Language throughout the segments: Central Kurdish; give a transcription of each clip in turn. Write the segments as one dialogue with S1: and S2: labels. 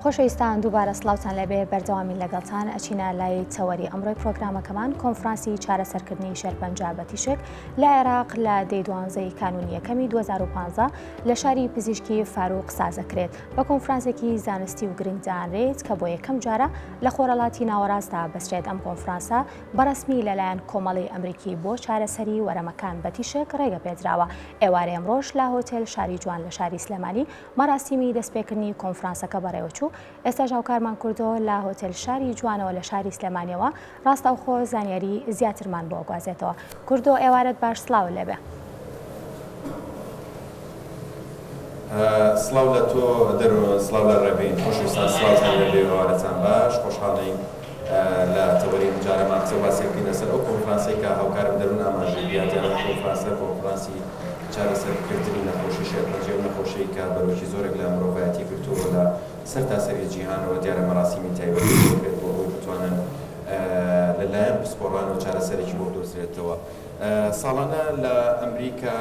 S1: خۆشەویستان دووبارە سڵاوتان لەبێ بەردەوامی لەگەڵتان ئەچینە لای چەوەری ئەمڕۆی پرۆگرامەکەمان کۆنفرانسی چارەسەرکردنی شێرپەنجە بە تیشک لە عێراق لە دەی 12 کانونی یەکەمی 2015 لە شاری پزیشکی فاروق سازەکرێت بە کۆنفرانسێکی زانستی و گرنگدانرێت کە بۆ یەکەم جارە لە خۆرەڵاتی ناوەڕاستدا بەسرێت. ئەم کۆنفرانسە بەڕەسمی لەلایەن کۆمەڵی ئەمریکی بۆ چارەسەری وەرەمەکان بە تیشک ڕێگە پێدراوە. ئێوارە ئەمڕۆژ لە هۆتێل شاری جوان لە شاری سلێمانی مەراسیمی دەستپێکردنی کۆنفرانسەکە بەڕێوەچوو. ئێستا ژاوکارمان کردەوە لە هۆتێل شاری جوانەوە لە شاری سلێمانیەوە ڕاستەوخۆ زانیاری زیاترمان بۆ گوازێتەوە. کردۆ ئێوارەت باش سڵاو لێبێ.
S2: سڵاو لە تۆ سڵاو لە ڕێبین خۆشویستان سڵاوتان لەبێ ئێوارەتان باش خۆشحاڵین لە تەوەری جارەمان قسە باسێکی لەسەر ئەو کۆنفرانسەی کە هاوکارم دەروون ئاماژەیەتیان کۆنفرانسی چارەسەرکردنی نەخۆشی شێرپەنجە و نەخۆشی کە بەرەوشی زۆرێک لە مرۆڤایەتی کردووە لە سەر تاسەری جیهانەوە دیارە مەراسیمی تایبەتی بێت بۆ ئەوەی بتوانن لەلایەن پسپۆڕان و چارەسەرێکی بۆ بدۆزرێتەوە. ساڵانە لە ئەمریکا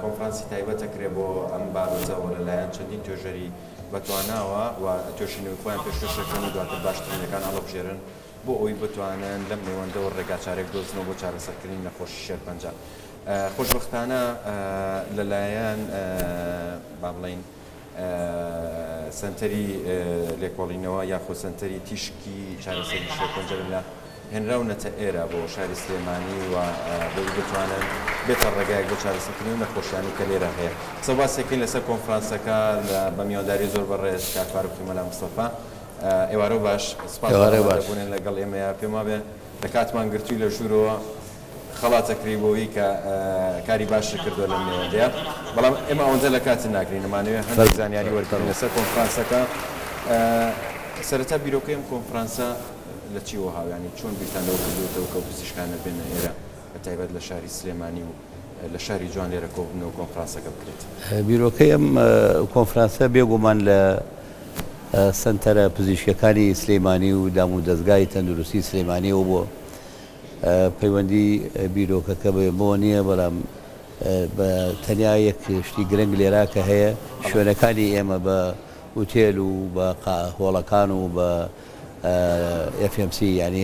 S2: کۆنفرانسی تایبەت دەکرێت بۆ ئەم بابەتەوە لەلایەن چەندین توێژەری بەتواناوە و توێژینەوەی خۆیان پێشکەشەکەن و دواتر باشترینەکان هەڵەبژێرن بۆ ئەوی بتوانن لەم نێوەندەوە ڕێگا چارێک دۆزنەوە بۆ چارەسەرکردنی نەخۆشی شێرپەنجە. خۆشبەختانە لەلایەن با بڵێن سنتەری لێکۆڵینەوە یاخۆ سنتەری تیشکی چارەسەری شێرپەنجە لە هێنراونەتە ئێرە بۆ شاری سلێمانی و بۆی بتوانن بێتە ڕێگایەک بۆ چارەسەرکردنی و نەخۆشیانی کە لێرە هەیە. قسە باسێکین لەسەر کۆنفرانسەکە بە میوانداری زۆر بەڕێز کاک فاروقی مەلا مستەفا. ئێوارە باش سپاسبوونێن لەگەڵ ئێمەیە پێم وابێ لە کاتمان گرتووی لە ژوورەوە خەڵاتەکری بۆەوەی کە کاری باشی کردووە لەم نێوەندەیە، بەڵام ئێمە ئەوەندە لە کاتی ناگرین ئەمانەوێت هەندێک زانیاری وەرگرین لەسەر کۆنفرانسەکە. سەرەتا بیرۆکەی ئەم کۆنفرانسە لە چیوە هاویانی چۆن بیرتان لەوە کردوتەوە کە پزیشکانە بێنە ئێرە بەتایبەت لە شاری سلێمانی و لە شاری جوان لێرە کۆبوونەوە کۆنفرانسەکە بکرێت؟
S3: بیرۆکەی ئەم کۆنفرانسە بێگومان لە سنتەرە پزیشکەکانی سلێمانی و دام و دەستگای تەندروستی سلێمانیەوە بووە. پەیوەندی بیرۆکەکە بۆ نییە، بەڵام بە تەنیا یەک شتی گرنگ لێرا کە هەیە شوێنەکانی ئێمە بە ئوتێل و بە هۆڵەکان و بە FMC یعنی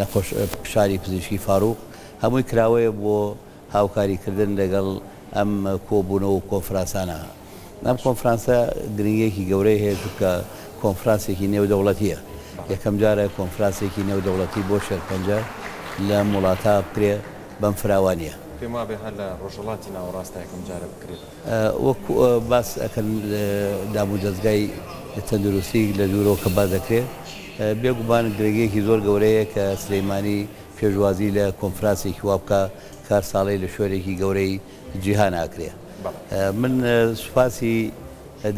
S3: نەخۆش شاری پزیشکی فاروق هەمووی کراوەیە بۆ هاوکاریکردن لەگەڵ ئەم کۆبوونەوە و کۆنفرانسانە. ئەم کۆنفرانسە گرنگێکی گەورەی هەیە چونکە کۆنفرانسێکی نێودەوڵەتیە، یەکەم جارە کۆنفرانسێکی نێودەوڵەتی بۆ شێرپەنجە لە وڵاتە بکرێ بەم فراوانیە.
S2: پێم وابێ هەر لە ڕۆژهەڵاتی ناوەڕاستە یەکەم جارە بکرێت.
S3: وەکو باس ئەکەن دام و دەستگای تەندروستی لە دوورەوە کە باز دەکرێت، بێگومان گرنگێکی زۆر گەورەیە کە سلێمانی پێشوازی لە کۆنفرانسێکی وا بکە کار ساڵی لە شوێنێکی گەورەی جیهان ئاکرێ. من سوپاسی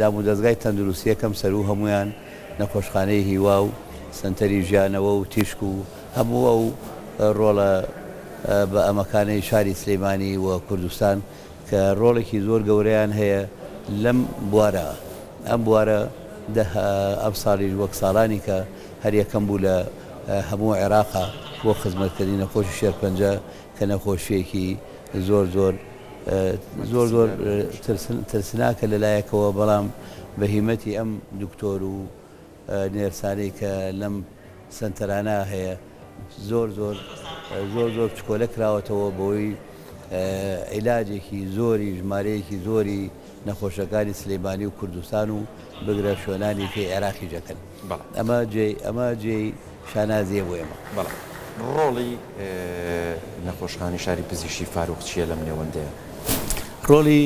S3: دام و دەستگای تەندروستیەکەم سەر و هەمویان نەخۆشخانەی هیوا و سنتەری ژیانەوە و تیشک و هەموو ئەو ڕۆڵە بە ئەمەکانەی شاری سلێمانی و کوردستان کە ڕۆڵێکی زۆر گەورەیان هەیە لەم بوارە. ئەم بوارە ئەم ساڵی وەک ساڵانی کە هەر یەکەم بوو لە هەموو عێراقا بۆ خزمەتکردنی نەخۆشی شێرپەنجە کە نەخۆشیەکی زۆر زۆر زۆر زۆر ترسناکە لەلایەکەوە، بەڵام بەهیمەتی ئەم دکتۆر و نێرسانەی کە لەم سنتەرانە هەیە زۆر زۆر زۆر زۆر پچکۆلە کراوەتەوە بۆی عیلاجێکی زۆری ژمارەیەکی زۆری نەخۆشەکانی سلێمانی و کوردستان و بگرە شوێنانی پێی عێراقی جەکەن. ئەمە جێی شانازیە بۆ ئێمە.
S2: بەڵام ڕۆڵی نەخۆشخانەی شاری پزیشکی فاروق چییە لەم نێوەندەیە؟
S3: ڕۆڵی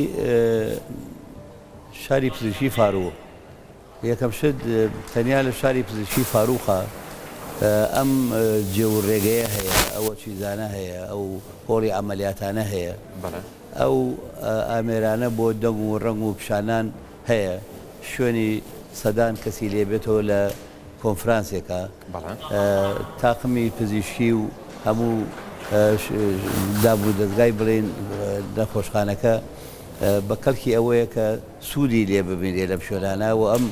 S3: شاری پزیشکی فاروق یەکەم شت تەنیا لە شاری پزیشکی فاروقە ئەم جێوڕێگەیە هەیە، ئەوە چیزانە هەیە، ئەو هۆڵی ئەمەلیاتانە هەیە، ئەو ئامێرانە بۆ دەنگ و ڕنگ و پیشانان هەیە. شوێنی سەدان کەسی لێبێتەوە لە کۆنفرانسێکە، تاقمی پزیشکی و هەموو دام و دەستگای بڵێن نەخۆشخانەکە بە کەڵکی ئەوەیە کە سوودی لێ ببینێ لەم شوێنانە و ئەم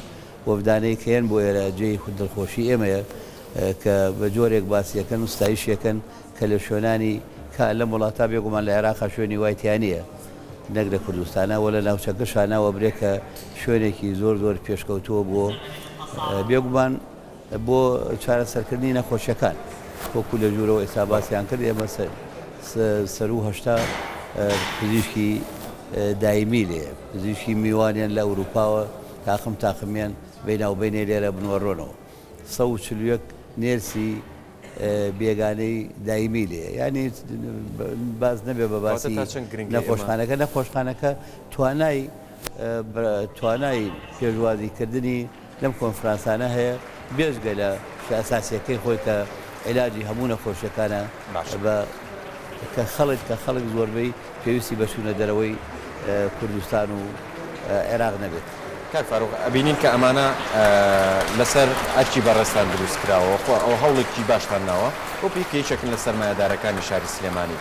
S3: وەفدانەی کەیان بۆ ئێرە جێی دڵخۆشی ئێمەیە کە بە جۆرێک باسیەکەن و ستایشەکەن کە لە شوێنانی کە لەم وڵاتە بێگومان لە عێراقا شوێنی وایتیانە نەک لە کوردستانە وە لە ناوچەکەشانەوە برێکە شوێنێکی زۆر زۆر پێشکەوتووە بۆ بێگومان بۆ چارەسەرکردنی نەخۆشیەکان وەکو لە ژوورەوە ئێستا باسییان کرد ئێمە سەر و هەشتا پزیشکی دایمی لێ پزیشکی میوانیان لە ئەوروپاوە تاقمیان بیناوبینێ لێرە بنوەڕۆنەوە 140 نێرسی بێگانەی دایمی لێ ینی باز نەبێ بە باسی نەخۆشخانەکە توانای پێشوازیکردنی لەم کۆنفرانسانە هەیە بێژگە لە ئاساسیەکەی خۆی کە عیلاجی هەموو نەخۆشیەکانە کە خەڵک زۆربەی پێویستی بەچوونە دەرەوەی کوردستان و عێراق نەبێت.
S4: کاک فاروق ئەبینین کە ئەمانە لەسەر ئەرکی بەڕێستان دروست کراوە ئەو هەوڵێکی باشتان ناوە بۆ پێکەیەکن لە سەرمایهدارەکانی شاری سلێمانی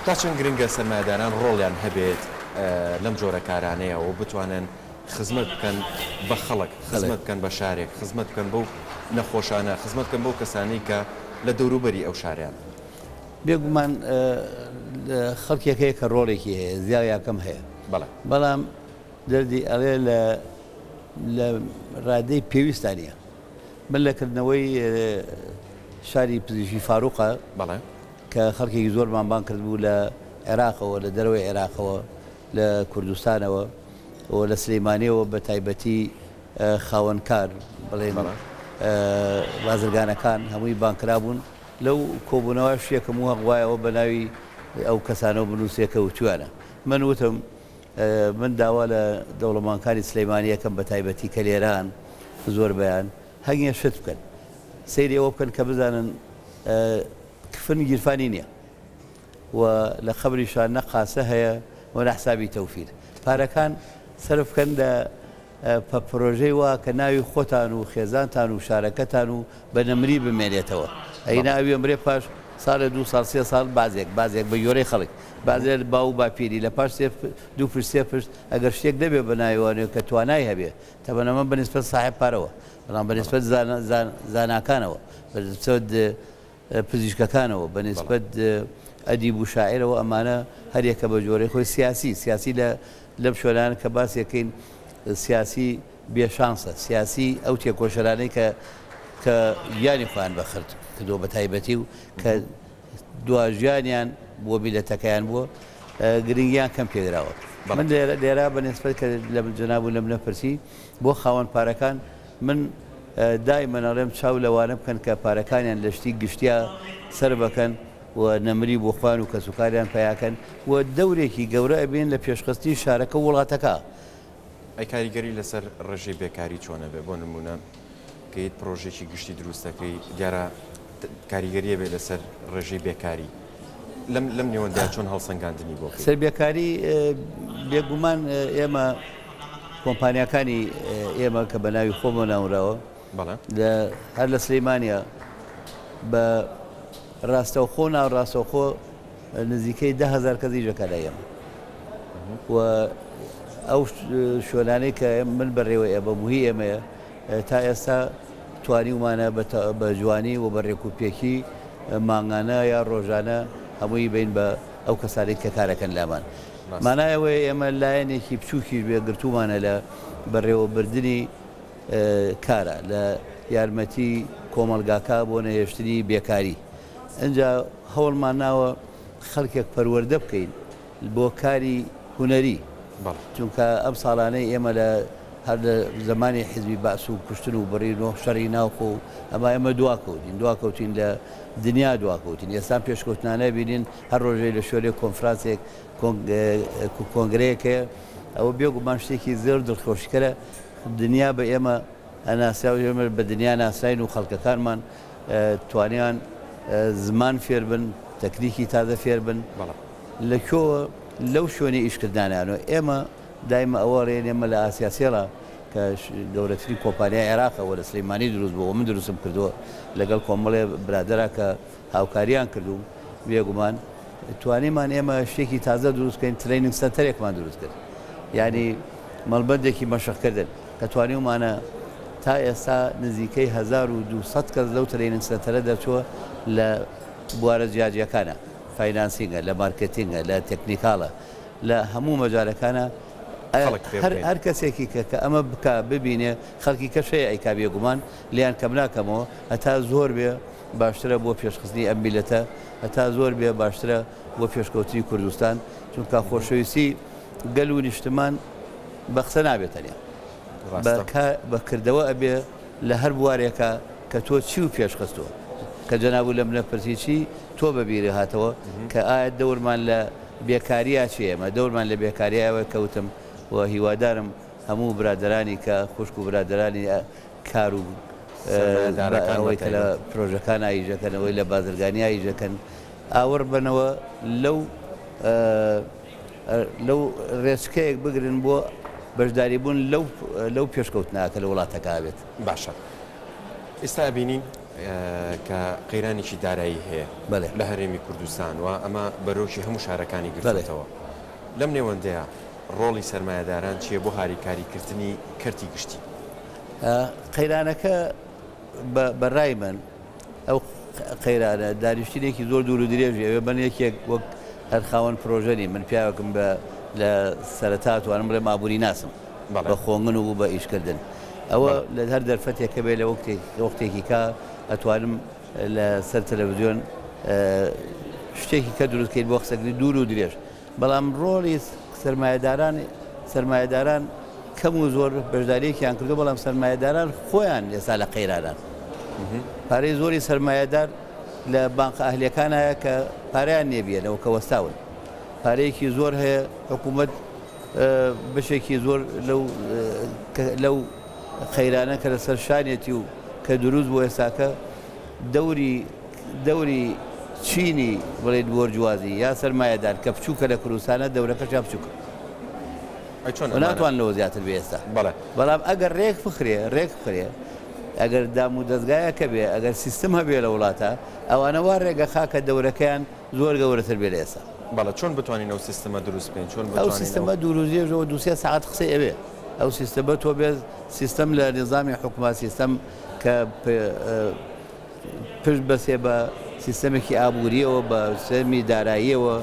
S4: تا چەند گرنگە سەرمایهداران ڕۆڵیان هەبێت لەم جۆرە کارانەیە و بتوانن خزمەت بکەن بە خەڵک خزمەت بکەن بە شارێک خزمەت بکەن بەو نەخۆشانە خزمەت بکەن بەو کەسانی کە لە دەوروبەری ئەو شاریان
S3: بێگومان خەڵکێک هەیە کە ڕۆڵێکی هەیە زیاویاکەم هەیە بەڵام دەردی ئەڵێ لە ڕادەی پێویستانە من لەکردنەوەی شاری پزیشکی فاروقە کە خەڵکێکی زۆرمان بان کردبوو لە عێراقەوە لە دەرەوەی عێراقەوە لە کوردستانەوە و لە سلەیمانیەوە بە تایبەتی خاوەنکار بڵێن بازرگانەکان هەمووی بانکرابوون لەو کۆبوونەوە شتێکم و هەڵوایەوە بە ناوی ئەو کەسانەوە بنووسێکە و توانە من وتم من داوا لە دەوڵەمانکانی سلەیمانی یەکەم بە تایبەتی کە لێران زۆر بەیان هەنگیان شت بکەن سەیری ئەوە بکەن کە بزانن کفن گیرفانی نییە و لە خەبریشان نەقاسە هەیە و نەحسابی تەوفیر پارەکان سەرف بکەن لە پرۆژەی وا کە ناوی خۆتان و خێزانتان و شارەکەتان و بە نەمری بمێنێتەوە ئەی ناوی ئەمرێ پاش ساڵە 2 ساڵ 3 ساڵ بازێک بە یۆرەی خەڵک بازێت باو باپیری لە پاش 2 پشت 3 پشت ئەگەر شتێک دەبێت بە ناویوانێت کە توانای هەبێ تەبەنەمە بەنسبەت ساحب پارەوە بەڵام بەنسبەت زاناکانەوە بەنسبەت پزیشکەکانەوە بەنسبەت ئەدیب و شاعرەوە ئەمانە هەرێکە بە جۆرەی خۆی سیاسی لەم شوێنان کە باسیەکەین سیاسی بێشانسە سیاسی ئەو تێکۆشەرانەی کە یانی خۆیان بەخرد کردەوە بە تایبەتی و کە دواژیانیان بۆ بیلەتەکەیان بووە گرنگیان کەم پێدراوە من لێرە بەنسبەت کە لە جەنابوو لەم نەپرسی بۆ خاوەن پارەکان من دایمەنەڵێم چاو لەوانە بکەن کە پارەکانیان لە شتی گشتیا سەر بەکەن و نەمری بۆ خوان و کەسوکاریان پیاکەن و دەورێکی گەورە ئەبێن لە پێشخستی شارەکە وڵاتەکە
S4: ئەی کاریگەری لەسەر ڕێژەی بێکاری چۆنە بێ بۆ نمونە کە هیچ پرۆژێکی گشتی دروستەکەی دیارە کاریگەریە بێ لەسەر ڕێژەی بێکاری لەم نێوەندا چۆن هەڵسەنگاندنی بۆ
S3: سەر بێکاری بێگومان ئێمە کۆمپانیەکانی ئێمە کە بە ناوی خۆمە ناوراوە هەر لە سلەیمانیە بە ڕاستەوخۆ ناوڕاستەوخۆ نزیکەی 10,000 کەسی ژەکەدا ئێمە و ئەو شوێنانەی کە من بەڕێوە بە موهی ئێمەیە تا ئێستا توانیمانە بە جوانی و بە ڕێکوپێکی مانگانە یا ڕۆژانە هەمووی بین بە ئەو کەسانی کە کارەکەن لامان مانایەوەی ئێمە لایەنێکی بچووکی بێگرتومانە لە بەڕێوەبردننی کارە لە یارمەتی کۆمەلگاکە بۆ نەهێشتنی بێکاری ئەجا هەوڵمان ناوە خەڵکێک پەروەردە بکەین بۆ کاری هونەری چونکە ئەم ساڵانەی ئێمە لە هەر لە زمانی حیزبی باس و کوشتن و بڕینەوە شەڕی ناوخۆ ئەمە ئێمە دواکەوتین لە دنیا دواکەوتین ئێستا پێشکەوتنانە بینین هەر ڕۆژەی لە شوێنێک کۆنفرانسێک کۆنگرەیەکەیە ئەوە بێگومان شتێکی زۆر دڵخۆشکەرە دنیا بە ئێمە ئەناسیاوێمە بە دنیا ناسراین و خەڵکەکانمان توانیان زمان فێر بن تەکنیکی تازە فێر بن لەکۆوە لەو شوێنی ئیشکردانیانەوە ئێمە دایمە ئەوە ڕێن ئێمە لە ئاسیاسیێڵە کە گەورەترین کۆمپانیای عێراقەوە لە سلەیمانی دروست بووە من دروستم کردووە لەگەڵ کۆمەڵێ برادرە کە هاوکاریان کردو بێگومان توانیمان ئێمە شتێکی تازە دروستکەین ترینینگ سەنتەرێکمان دروست کرد یعنی مەڵبەندێکی مەشقکردن کە توانیمانە تا ئێستا نزیکەی 1200 کەس لەو ترینینگ سەنتەرە دەرچووە لە بوارە جیاجیەکانە فاینانسینگە لە مارکتینگە لە تەکنیکاڵە لە هەموو مەجارەکانە هەر کەسێکی کە ئەمە بکە ببینێ خەڵکی کەشەیە ئەیکا بێگومان لیان کەم ناکەمەوە هەتا زۆر بێ باشترە بۆ پێشخستنی ئەم میلەتە هەتا زۆر بێ باشترە بۆ پێشکەوتنی کوردستان چونکە خۆشەویستی گەل و نیشتمان بە قسە نابێتەنێ بەکردەوە ئەبێ لە هەر بوارێکە کە تۆ چی و پێشخستەوە کە جەنابوو لە منە پرسی چی تۆ بەبیری هاتەوە کە ئایا دەورمان لە بێکاریە چی ئێمە دەورمان لە بێکاریەوە کەوتم و هیوادارم هەموو برادرانی کە خوشک و برادرانی کار و ئەوەی کە لە پرۆژەکان ئایژەکەنەوەی لە بازرگانی ئایژەکەن ئاوەڕ بنەوە لەو ڕێچکەیەک بگرن بۆ بەشداری بوون لەو پێشکەوتناکە لە وڵاتەکە بێت
S4: باشە ئێستا بینین کە قەیرانێکی دارایی هەیە لە هەرێمی کوردستان و ئەمە بەرۆکی هەموو شارەکانی گرتەوە لەم نێوەندەیە ڕۆڵی سەرمایەداران چییە بۆ هاریکاریکردنی کەرتی گشتی
S3: قەیرانەکە بەڕای من ئەو قەیرانە دانیشتێکی زۆر دوور و درێژی ئەوێ بن یەکێک وەک هەر خاوەن پرۆژەنی من پیاوەکەم لە سەرەتا توانم بڵێ مابووری ناسم بە خۆنگن و بە ئیشکردن ئەوە لە هەر دەرفەتێکە بێ لە وەختێکی کا ئەتوانم لە سەر تەلەڤیزیۆن شتێکی کە دروستکەیت بۆ قسەکردنی دوور و درێژ بەڵام ڕۆڵی سەرمایەداران کەم و زۆر بەشداریەکیان کردو بەڵام سەرمایەداران خۆیان ئێستا لە قەیرانان پارەی زۆری سەرمایەدار لە بانقە ئەهلیەکان هەیە کە پارەیان نێبیێنەوە کە وەستاون پارەیەکی زۆر هەیە حکوومەت بەشێکی زۆر لەو خەیرانە کە لەسەر شانێتی و کە دروست بۆ ئێستاکە دەوری چینی بڵێت بۆرجوازی یا سەرمایەدار کە بچووکە لە کوردستانە دەورەکەشیان بچووکە ناتوان لەوە زیاتر بێ ئێستا بەڵام ئەگەر ڕێک بخرێ ئەگەر دام و دەستگایەکە بێ ئەگەر سیستم هەبێ لە وڵاتە ئەوانە وا ڕێگە خاکە دەورەکەیان زۆر گەورەتر بێ لە ئێستا
S4: بەڵە چۆن بتوانین ئەو سیستەمە دروست بکەین چۆن
S3: ئەو سیستەمە دوورودێژەوە دووسێ ساعت قسەی ئەوێ ئەو سیستەمە تۆ بێ سیستەم لە نظامی حکومات سیستەم کە پشت بەسێ بە سیستەمێکی ئابووریەوە بە سیستەمی داراییەوە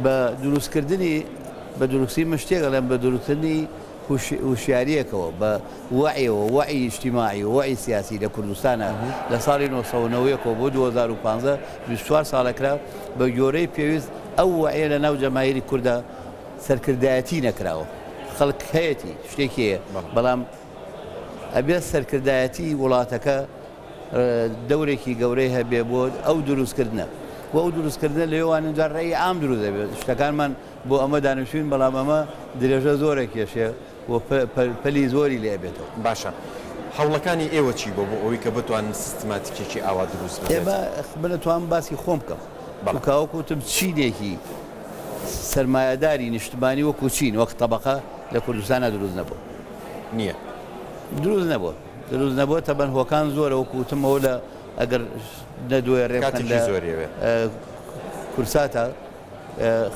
S3: بە دروستکردنی بە دروستی مشتێک لەم بە دروستکردنی وشیاریەکەوە بە وعیەوە وعی اجتیماعی و وعی سیاسی لە کوردستانە لە ساڵی 1990 بۆ 2015 24 ساڵەکرا بە گۆرەی پێویست ئەو وعیە لە ناو جەماهیری کوردە سەرکردایەتی نەکراوە خەڵک هەیەی شتێکی هەیە بەڵام ئەبێت سەرکردایەتی وڵاتەکە دەورێکی گەورەی هەبێ بۆ ئەو دروستکردنە بۆ ئەو دروستکردن لەوانە جار ڕێی عام دروست دەبێت شتەکانمان بۆ ئەمە دانیشتوین بەڵام ئەمە درێژە زۆرێک کێشێ بۆ پەلی زۆری لێ بێتەوە
S4: باشە هەوڵەکانی ئێوە چی بۆ ئەوەی کە بتوانن سیستماتیکێکی ئاوا دروست بێت
S3: ئێمە بنەتوان باسی خۆم بکەم بەڵکاوەکوتم چینێکی سەرمایەداری نیشتمانی وەکو چین وەک تەبەقە لە کوردستانە دروست نەبوو
S4: نییە
S3: دروست نەبووە تەبەن هۆکان زۆرە وەکوتمەوە لە ئەگەر نەدوێ ڕێکاتی
S4: زۆریەوێ
S3: کورساتە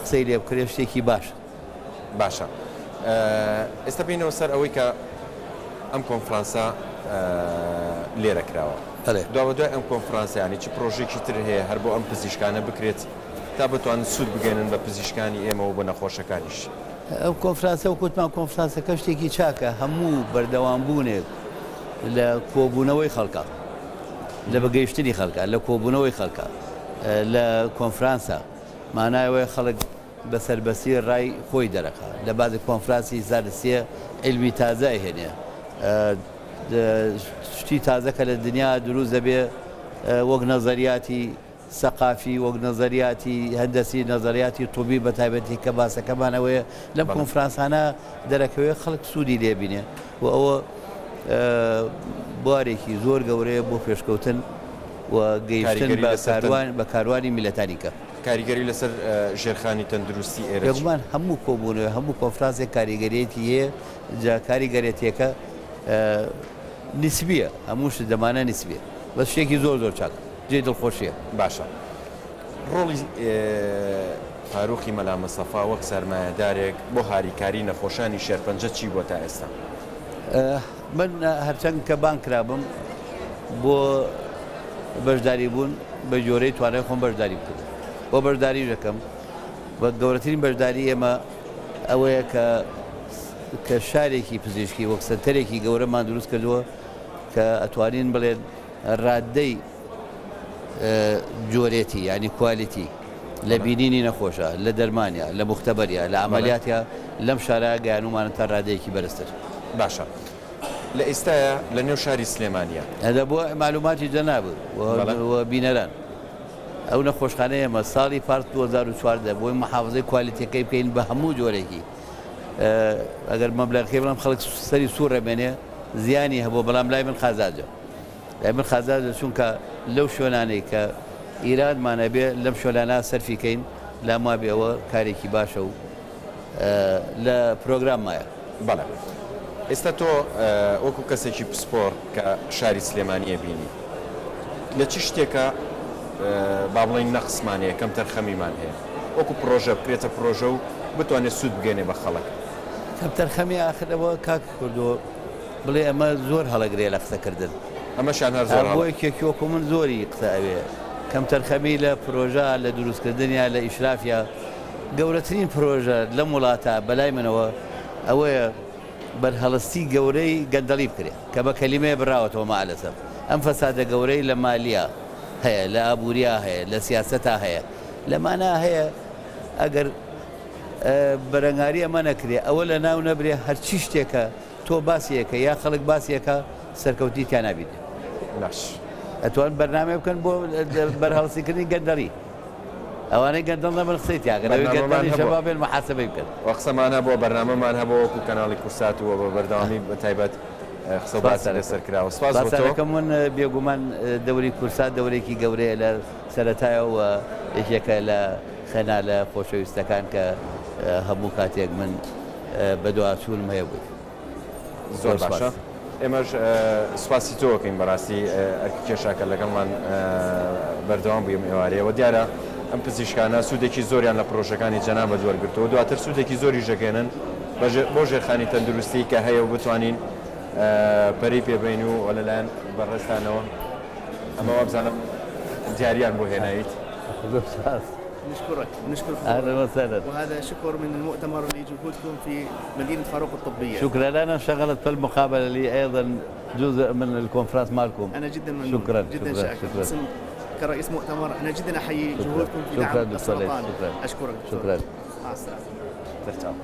S3: قسەی لێ بکرێ شتێکی
S4: باشە ئێستا بینەوە سەر ئەوەی کە ئەم کۆنفرانسا لێرە کراوە دوای ئەم کۆنفرانسیانی چ پرۆژێکی تر هەیە هەر بۆ ئەم پزیشکانە بکرێت تا بتوانن سوود بگەێنن بە پزیشکانی ئێمە و بە نەخۆشەکانیش
S3: ئەو کۆنفرانسە و کوتمان کۆنفرانسەکە شتێکی چاکە هەموو بەردەوامبوونێک لە کۆبوونەوەی خەڵکە لە بەگەیشتنی خەڵکە لە کۆبوونەوەی خەڵکە لە کۆنفرانسە مانایەوەی خەڵک بەسەربەسی ڕای خۆی دەرەخە لە بازی کۆنفرانسی زارسیە علمی تازە هێنێ شتی تازەکە لە دنیا دروست دەبێ وەک نەزەریاتی سەقافی وەک نەزەریاتی هەندەسی نەزەریاتی توبی بە تایبەتی کە باسەکەمانەوەیە لەم کۆنفرانسانە دەرەکەوێت خەڵک سوودی لێبینێ و ئەوە بوارێکی زۆر گەورەیە بۆ پێشکەوتن و گەیشتن بە کاروانی میلەتانیکە
S4: کاریگەری لەسەر ژێرخانی تەندروستی ئێرە
S3: بێگومان هەموو کۆبوونەوە هەموو کۆنفرانسێک کاریگەریەتی هەیە جا کاریگەرێتیەکە نسبیە هەمووش دەمانە نسبیە بە شتێکی زۆر چاک جێ دڵخۆشیە
S4: باشە ڕۆڵی فاروقی مەلا مەستەفا وەک سەرمایەدارێک بۆ هاریکاری نەخۆشانی شێرپەنجە چی بۆ تا ئێستا
S3: من هەرچەند کە بان کرابم بۆ بەشداری بوون بە جۆرەی توانای خۆم بەشداری بکرد بۆ بەشداری دەکەم بە گەورەترین بەشداری ئێمە ئەوەیە کە کە شارێکی پزیشکی وەک سەنتەرێکی گەورەمان دروست کردووە کە ئەتوانین بڵێن ڕاددەی جۆرێتی ینی کوالیتی لە بینینی نەخۆشە لە دەرمانیا لە مختبەریە لە ئەمەلیاتە لەم شارە گەیانومانە تا ڕادەیەکی بەرزتر.
S4: باشە لە ئێستاە لە نێو شاری سلێمانیە
S3: هەدا بۆ معلوماتی جەنابوو بینەران ئەو نەخۆشخانەیە ئێمە ساڵی پارت 2014 بۆی محافظەی کوالیتەکەی بکەین بە هەموو جۆرێکی ئەگەر مەبلەغەکەی بڵام خەڵک سەری سوور ڕێمێنێ زیانی هەبوو بەڵام لای من خازاجە لای من خازاجە چونکە لەو شوێنانەی کە ئیرانمانە بێ لەم شۆلانە سەرفیکەین لاما بێەوە کارێکی باشە و لە پرۆگرام مایە.
S4: بەڵێ ئێستا تۆ وەکو کەسێکی پسپۆر کە شاری سلێمانیە بینی لە چ شتێکە با بڵین نەخسمانەیە کەم تەرخەمیمان هەیە وەکو پرۆژە بکرێتە پرۆژە و بتوانێت سوود بگەێنێ بە خەڵک
S3: کەم تەرخەمی ئاخرەوە کاک کردو بڵێ ئەمە زۆر هەڵەگرێ لە قسەکردن
S4: ئەمەشان هەر زۆر
S3: بۆی کێکیۆکو من زۆری قسە ئەوێ کەم تەرخەمی لە پرۆژە لە دروستکردنیا لە ئیشرافیا گەورەترین پرۆژە لەم وڵاتە بەلای منەوە ئەوەیە بەرهەڵستی گەورەی گەندەڵی بکرێت کە بە کەلیمەیە بڕاوەتەوە مالەسە ئەم فەسادە گەورەی لە مالیە هەیە لە ئابووریا هەیە لە سیاسەتا هەیە لەمانە هەیە ئەگەر بەرەنگاری ئەمە نەکرێ ئەوە لە ناو نەبرێ هەرچی شتێکە تۆ باسیەکە یا خەڵک باسیەکە سەرکەوتی تیان نابیێت
S4: باش
S3: ئەتوان بەرنامە بکەن بۆ بەرهەڵسیکردنی گەندەڵی ئەوانەی گەندەڵ نەبن قسەیتیاگەنەوەی گەندەڵی شەبابێن محاسبەی بکەن
S4: وەقسەمان هەبووە بەرنامەمان هەبوو وەکو کەناڵی کورسات و بە بەردەوامی بە تایبەت قسە باس لەسەر کراوە سپاس بۆ تۆ.
S3: باسەکەم من بێگومان دەوری کورسات دەورێکی گەورەیە لە سەرەتایەوە یەکێکە لە خێنا لە خۆشەویستەکان کە هەموو کاتێک من بەدواچوونم هەیە بوو.
S4: زۆر باشە ئێمەش سوپاسی تۆکەین بەڕاستی کێشاکە لەگەڵمان بەردەوام بوویم ئێوارەیەوە دیارە ئەم پزیشکانە سوودێکی زۆریان لە پرۆژەکانی جەنابەت وەرگرتەوە دواتر سوودێکی زۆری ژەگەێنن بۆ ژێرخانی تەندروستی کە هەیە و بتوانین پەری پێبین و لەلایەن بەڕێستانەوە ئەمە وابزانم دیاریان بۆ هێنایت.
S5: نشكرك
S3: أهلا وسهلا.
S5: وهذا شكر من المؤتمر لجهودكم في مدينة فاروق الطبية.
S3: شكرا لنا انشغلت في المقابلة لي أيضا جزء من الكونفرنس مالكم.
S5: أنا جدا ممنون
S3: شكرا
S5: جدا شاكر كرئيس مؤتمر أنا جدا أحيي جهودكم في دعم السرطان. أشكرك
S3: شكرا.
S5: مع السلامة.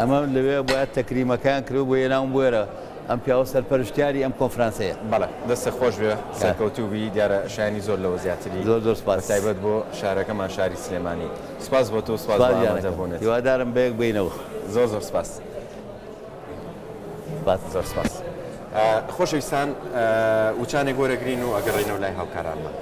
S3: أمام لبيا بوات تكريم كان كروب وينام بويرة ئەم پیاوە سەرپەرشتیاری ئەم کۆنفرانسەیە.
S4: بەڵێ دەستە خۆش بێ سەرکەوتوبی دیارە شایانی زۆر لەوە زیاتری
S3: زۆر سپاس
S4: تایبەت بۆ شارەکەمان شاری سلێمانی. سپاس بۆ تۆ سپاس بۆ
S3: هیوادارم بەیەک بینەوە.
S4: زۆر سپاس زۆر سپاس. خۆشەویستان وچانێک گۆرەگرین و ئەگەڕێنەوە لای هاوکارانمان.